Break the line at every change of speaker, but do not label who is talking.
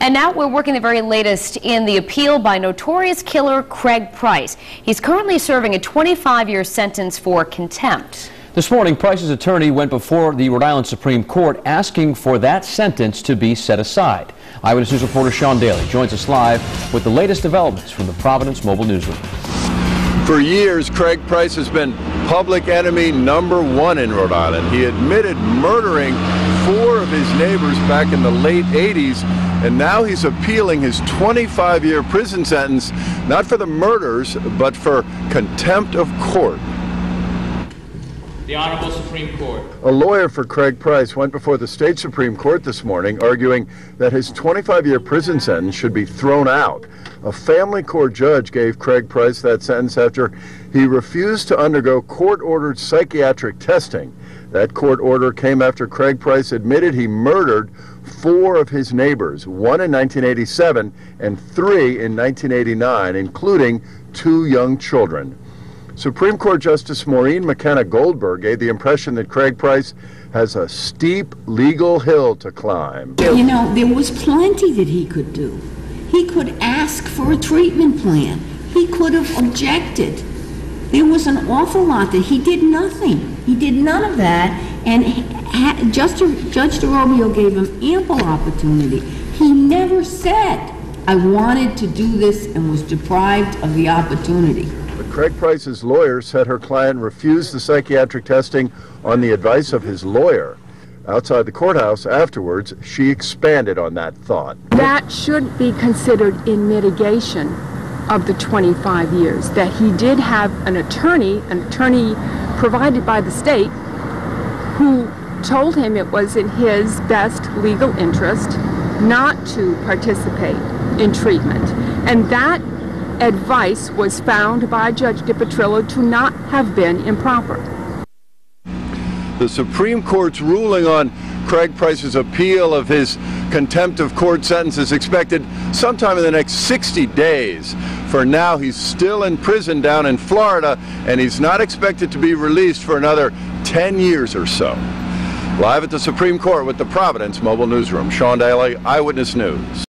And now we're working the very latest in the appeal by Notorious killer Craig Price. He's currently serving a 25-year sentence for contempt.
This morning, Price's attorney went before the Rhode Island Supreme Court asking for that sentence to be set aside. Eyewitness News reporter Sean Daly joins us live with the latest developments from the Providence Mobile Newsroom.
For years, Craig Price has been public enemy #1 in Rhode Island. He admitted murdering 4 of his neighbors back in the late 80s, and now he's appealing his 25-year prison sentence, not for the murders, but for contempt of court.
The Honorable Supreme Court.
A lawyer for Craig Price went before the state Supreme Court this morning arguing that his 25-year prison sentence should be thrown out. A family court judge gave Craig Price that sentence after he refused to undergo court-ordered psychiatric testing. That court order came after Craig Price admitted he murdered 4 of his neighbors, 1 in 1987 and 3 in 1989, including 2 young children. Supreme Court Justice Maureen McKenna Goldberg gave the impression that Craig Price has a steep legal hill to climb.
You know, there was plenty that he could do. He could ask for a treatment plan. He could have objected. There was an awful lot that he did nothing. He did none of that, and Judge DeRobio gave him ample opportunity. He never said, I wanted to do this, and was deprived of the opportunity.
But Craig Price's lawyer said her client refused the psychiatric testing on the advice of his lawyer. Outside the courthouse afterwards, she expanded on that thought.
That should be considered in mitigation of the 25 years, that he did have an attorney provided by the state who told him it was in his best legal interest not to participate in treatment. And that advice was found by Judge DiPetrillo to not have been improper.
The Supreme Court's ruling on Craig Price's appeal of his contempt of court sentence is expected sometime in the next 60 days. For now, he's still in prison down in Florida, and he's not expected to be released for another 10 years or so. Live at the Supreme Court with the Providence Mobile Newsroom, Sean Daly, Eyewitness News.